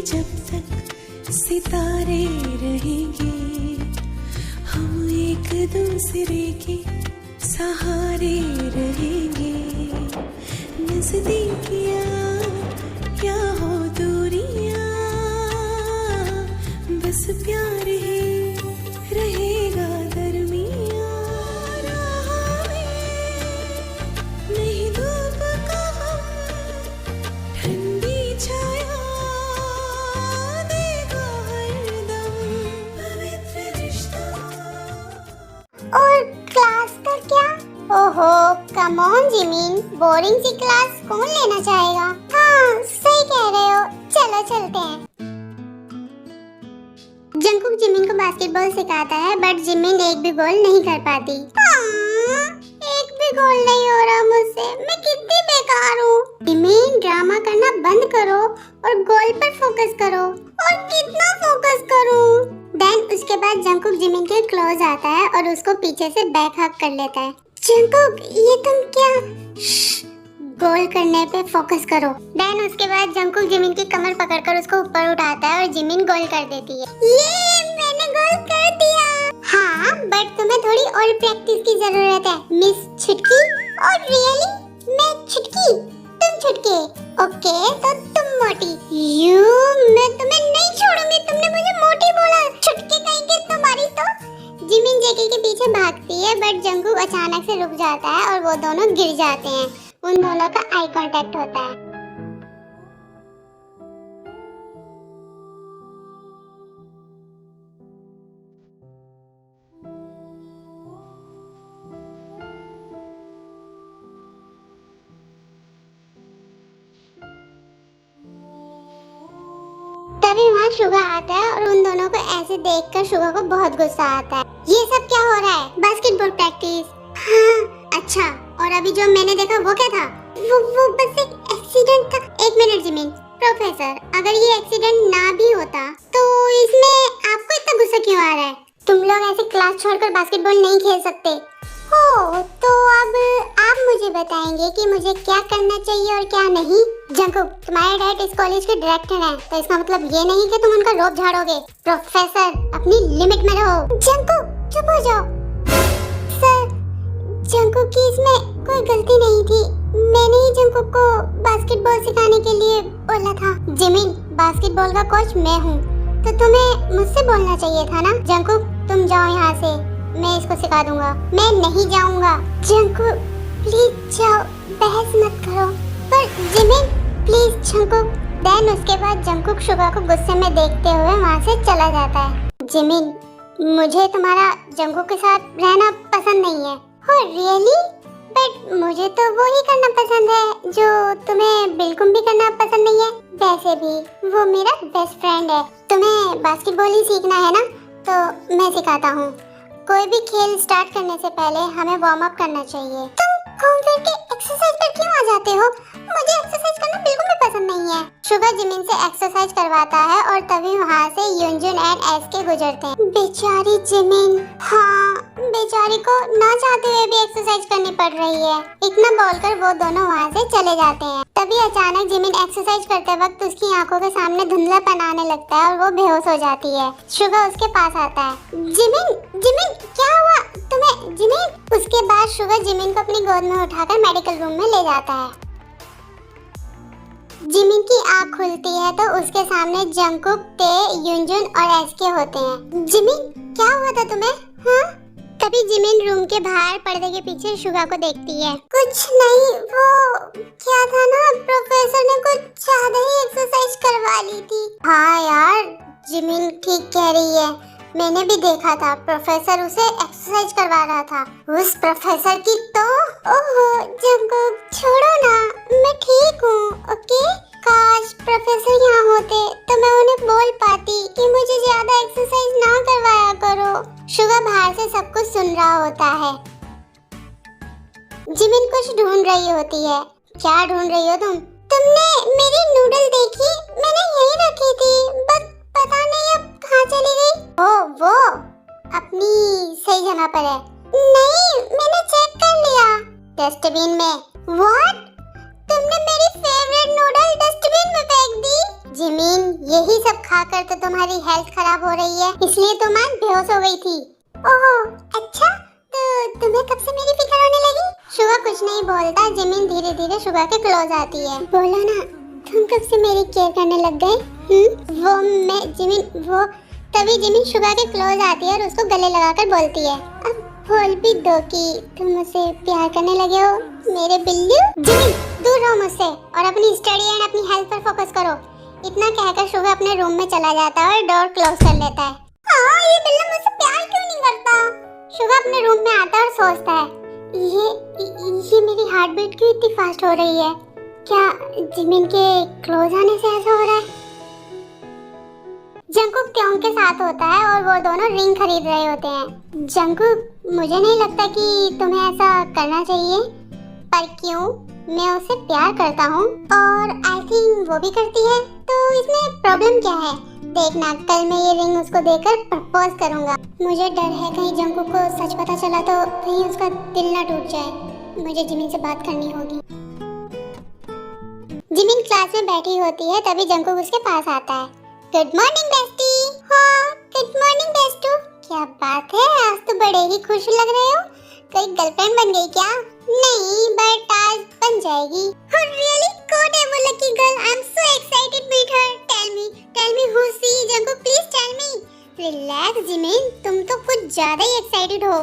जब तक सितारे रहेंगे, हम एक दूसरे के सहारे रहेंगे। नजदीकियाँ क्या हो दूरियाँ, बस प्यार ही रहेगा दरमियाँ। राह में नहीं धूप का ठंडी छाया देगा हरदम पवित्र रिश्ता। और क्लास का क्या? ओहो कम ऑन जिमिन, बोरिंग सी क्लास कौन लेना चाहेगा? हाँ सही कह रहे हो, चलो चलते हैं। जंगकुक जिमिन को बास्केटबॉल सिखाता है बट जिमिन एक भी गोल नहीं कर पाती। एक भी गोल नहीं हो रहा मुझसे, मैं कितनी बेकार हूँ। जिमिन ड्रामा करना बंद करो और गोल पर फोकस करो। और कितना फोकस करूँ? देन उसके बाद जंगकुक जिमिन के क्लोज आता है और उसको पीछे से बैक हग कर लेता है। जंगकुक ये तुम क्या? गोल करने पे फोकस करो। देन उसके बाद जंगकुक जिमिन की कमर पकड़कर उसको ऊपर उठाता है और जिमिन गोल कर देती है। ये मैंने गोल कर दिया। हाँ बट तुम्हें थोड़ी और प्रैक्टिस की जरूरत है मिस छुटकी। और रियली मैं छुटकी, तुम छुटके। ओके तो तुम मोटी। मैं तुम्हें नहीं छोड़ूंगी, तुमने मुझे मोटी बोला। छुटके कहेंगे तुम्हारी तो। जिमिन जेके के पीछे भागती है बट जंगकुक अचानक से रुक जाता है और वो दोनों गिर जाते हैं। उन दोनों का आई कांटेक्ट होता है। तभी वहाँ शुगा आता है और उन दोनों को ऐसे देखकर शुगा को बहुत गुस्सा आता है। ये सब क्या हो रहा है? Basketball practice. हाँ अच्छा, और अभी जो मैंने देखा वो क्या था? वो बस एक एक्सीडेंट था। एक मिनट जिमिन, प्रोफेसर अगर ये एक्सीडेंट ना भी होता तो इसमें आपको इतना गुस्सा क्यों आ रहा है? तुम लोग ऐसे क्लास छोड़कर बास्केटबॉल नहीं खेल सकते हो। तो अब आप मुझे बताएंगे कि मुझे क्या करना चाहिए और क्या नहीं। जंगकुक तुम्हारे डैड इस कॉलेज के डायरेक्टर हैं, तो इसका मतलब ये नहीं कि तुम उनका रोब झाड़ोगे। प्रोफेसर अपनी लिमिट में रहो। जंगकुक चुप हो जाओ। सर जंगकुक की इसमें कोई गलती नहीं थी, मैंने ही जंगकुक को बास्केटबॉल सिखाने के लिए बोला था। जिमिन बास्केटबॉल का कोच मैं हूँ, तो तुम्हें मुझसे बोलना चाहिए था ना। जंगकुक तुम जाओ यहाँ से, मैं इसको सिखा दूंगा। मैं नहीं जाऊंगा। जंगकुक प्लीज जाओ, बहस मत करो। पर जिमिन प्लीज जंगकुक। देन उसके बाद जंगकुक शुगा को गुस्से में देखते हुए वहाँ से चला जाता है। जिमिन मुझे तुम्हारा जंगकुक के साथ रहना पसंद नहीं है। Oh really? बट मुझे तो वो ही करना पसंद है जो तुम्हें बिल्कुल भी करना पसंद नहीं है। वैसे भी वो मेरा बेस्ट फ्रेंड है। तुम्हें बास्केटबॉल ही सीखना है ना, तो मैं सिखाता हूँ। कोई भी खेल स्टार्ट करने से पहले हमें वार्म अप करना चाहिए। तुम घूम फिर के एक्सरसाइज पर क्यों आ जाते हो? मुझे एक्सरसाइज करना बिल्कुल भी पसंद नहीं है। शुगा जिमिन से एक्सरसाइज करवाता है और तभी वहाँ से युनजुन एंड एसके गुजरते हैं। बेचारी जिमिन, हाँ बेचारी को ना चाहते हुए भी एक्सरसाइज करनी पड़ रही है। इतना बोलकर वो दोनों वहाँ से चले जाते हैं। तभी अचानक जिमिन एक्सरसाइज करते वक्त उसकी आंखों के सामने धुंधलापन आने लगता है और वो बेहोश हो जाती है। शुगा उसके पास आता है। जिमिन जिमिन क्या हुआ तुम्हें? जिमिन। उसके बाद शुगा जिमिन को अपनी गोद में उठाकर मेडिकल रूम में ले जाता है। जिमिन की आँख खुलती है तो उसके सामने जंगकुक, ते, युनजुन और एसके होते हैं। जिमिन क्या हुआ था तुम्हें? हाँ? तभी जिमिन रूम के बाहर पर्दे के पीछे शुगा को देखती है। कुछ नहीं, वो क्या था ना, प्रोफेसर ने कुछ ज्यादा ही एक्सरसाइज करवा ली थी। हाँ यार जिमिन ठीक कह रही है, मैंने भी देखा था प्रोफेसर उसे एक्सरसाइज करवा रहा था। उस प्रोफेसर की तो ओहो जंगकुक छोड़ो ना, मैं ठीक हूँ। ओके काश प्रोफेसर यहाँ होते तो मैं उन्हें बोल पाती कि मुझे ज्यादा एक्सरसाइज ना करवाया करो। शुगा बाहर से सब कुछ सुन रहा होता है। जिमिन कुछ ढूंढ रही होती है। क्या ढूंढ रही हो तुम? तुमने मेरी नूडल देखी? मैंने यहीं रखी थी, बस पता नहीं अब कहाँ चली गई। वो अपनी सही जगह पर है। नहीं मैंने चेक कर लिया, डस्टबिन में। व्हाट? तुमने मेरी फेवरेट नूडल डस्टबिन में फेंक दी? जिमिन यही खाकर तो तुम्हारी हेल्थ खराब हो रही है, इसलिए तुम आज बेहोश हो गई थी। ओह अच्छा, तो तुम्हें कब से मेरी फिक्र होने लगी? शुगा कुछ नहीं बोलता। जिमिन धीरे धीरे शुगा के क्लोज आती है। बोलो ना, तुम कब से मेरी केयर करने लग गए? वो मैं जिमिन वो तभी जिमिन शुगा के क्लोज आती है और उसको गले लगाकर बोलती है, अब बोल भी दो कि तुम मुझसे प्यार करने लगे हो मेरे बिल्लू। जिमिन दूर रहो मुझसे और अपनी स्टडी एंड अपनी हेल्थ पर फोकस करो। इतना कहकर शुगा अपने रूम में चला जाता है और डोर क्लोज कर लेता है। ये बिल्लू मुझसे प्यार क्यों नहीं करता? शुगा अपने रूम में आता है और सोचता है, ये मेरी हार्ट बीट क्यों इतनी फास्ट हो रही है? क्या जिमिन के क्लोज आने से ऐसा हो रहा है? जंकुक त्योंग के साथ होता है और वो दोनों रिंग खरीद रहे होते हैं। जंकुक, मुझे नहीं लगता कि तुम्हें ऐसा करना चाहिए, पर क्यों? मैं उससे प्यार करता हूँ और आई थिंक वो भी करती है, तो इसमें प्रॉब्लम क्या है? देखना, कल मैं ये रिंग उसको देकर प्रपोज करूँगा। मुझे डर है कहीं जंकुक को सच पता चला तो कहीं उसका दिल ना टूट जाए। मुझे जिमिन से बात करनी होगी। जिमिन क्लास में बैठी होती है, तभी जंकुक उसके पास आता है। Good morning bestie. हाँ, गुड मॉर्निंग बेस्टू। क्या बात है, आज तो बड़े ही खुश लग रहे हो। कोई गर्लफ्रेंड बन गई क्या? नहीं, बट आज बन जाएगी। Oh really? कौन है वो lucky girl? I'm so excited meet her. Tell me who she is? Jungkook, please tell me. Relax Jimin, तुम तो कुछ ज्यादा ही एक्साइटेड हो।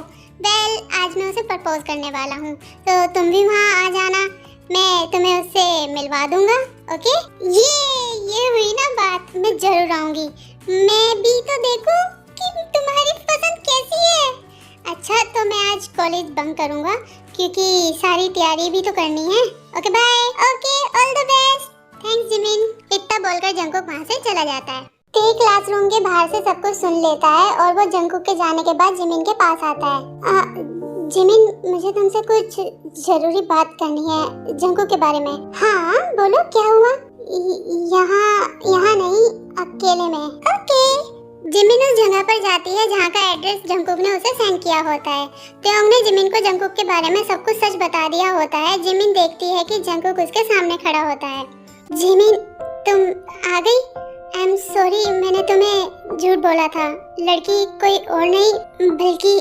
वेल, आज मैं उसे प्रपोज करने वाला हूँ, तो तुम भी वहाँ आ जाना। मैं तुम्हें उससे मिलवा दूंगा, ओके? ये हुई ना बात, मैं जरूर आऊंगी। मैं भी तो देखूं कि तुम्हारी पसंद कैसी है। अच्छा, तो मैं आज कॉलेज बंक करूंगा क्योंकि सारी तैयारी भी तो करनी है। Okay bye. Okay, all the best. Thanks Jimin. इतना बोलकर जंकुक वहाँ से चला जाता है। ते क्लासरूम के बाहर से सब कुछ सुन लेता है और वो जंकुक के जाने के बाद जिमिन के पास आता है। जिमिन, मुझे तुमसे कुछ जरूरी बात करनी है जंकुक के बारे में। हाँ बोलो, क्या हुआ? यहाँ नहीं, अकेले में। ओके। जिमिन उस जगह पर जाती है जहाँ का एड्रेस जंकुक ने उसे सेंड किया होता है। त्योंग ने जिमिन को जंकुक के बारे में सब कुछ सच बता दिया होता है। जिमिन देखती है कि जंकुक उसके सामने खड़ा होता है। जिमिन, तुम आ गई? आई एम सॉरी, मैंने तुम्हें झूठ बोला था। लड़की कोई और नहीं बल्कि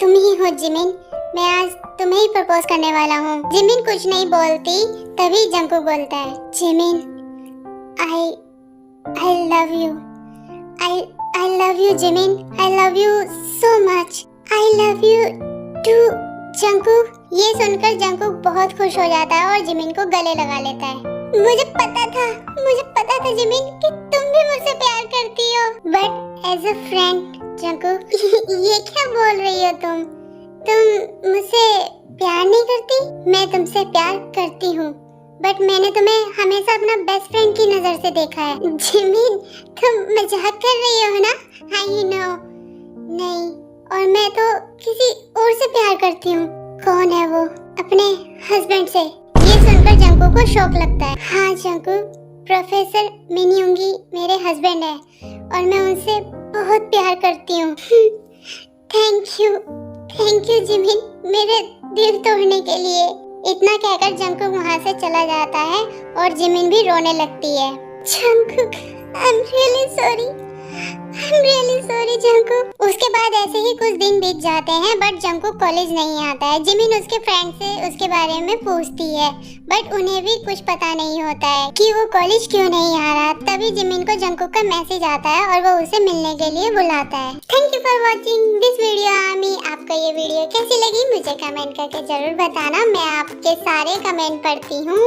तुम ही हो जिमिन। मैं आज तुम्हें ही प्रपोज करने वाला हूँ। जिमिन कुछ नहीं बोलती, तभी जंकुक बोलता है, Jimin, I love you. I love you Jimin. I love you so much. I love you too Jungkook. ये सुनकर जंकुक बहुत खुश हो जाता है और जिमिन को गले लगा लेता है। मुझे पता था जिमिन कि तुम भी मुझसे प्यार करती हो, but as a friend Jungkook. ये क्या बोल रही हो तुम मुझसे प्यार नहीं करती? मैं तुमसे प्यार करती हूँ, बट मैंने तुम्हें हमेशा अपना बेस्ट फ्रेंड की नजर से देखा है। जिमिन, तुम मजाक कर रही हो ना? I know. नहीं, और मैं तो किसी और से प्यार करती हूँ। कौन है वो? अपने हस्बैंड से। ये सुनकर जंकुक को शौक लगता है। हाँ जंकुक, प्रोफेसर मिनयुंगी मेरे हस्बैंड है और मैं उनसे बहुत प्यार करती हूँ। थैंक यू जिमिन, मेरे दिल तोड़ने के लिए। इतना कहकर जंकुक वहाँ से चला जाता है और जिमिन भी रोने लगती है। Jungkook, I'm really sorry Jungkook. उसके बाद ऐसे ही कुछ दिन बीत जाते हैं, बट जंकुक कॉलेज नहीं आता है। जिमिन उसके फ्रेंड से उसके बारे में पूछती है, बट उन्हें भी कुछ पता नहीं होता है कि वो कॉलेज क्यों नहीं आ रहा। तभी जिमिन को जंकुक का मैसेज आता है और वो उसे मिलने के लिए बुलाता है। Thank you for watching this video आमी। आपको ये वीडियो कैसी लगी मुझे कमेंट करके जरूर बताना। मैं आपके सारे कमेंट पढ़ती हूँ।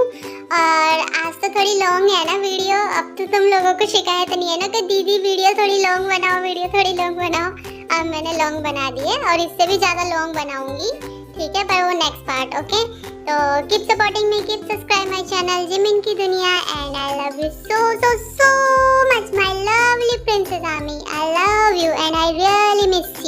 और आज तो थोड़ी लॉन्ग है ना वीडियो। अब तो तुम लोगों को शिकायत नहीं है ना कि दीदी वीडियो थोड़ी लॉन्ग बनाओ। अब मैंने लॉन्ग बना दी है और इससे भी ज्यादा लॉन्ग बनाऊंगी, ठीक है? पर वो नेक्स्ट पार्ट, ओके? तो keep supporting me, keep subscribe my channel Jimin की दुनिया। And I love you so much my lovely princess आमी। I love you and I really miss you.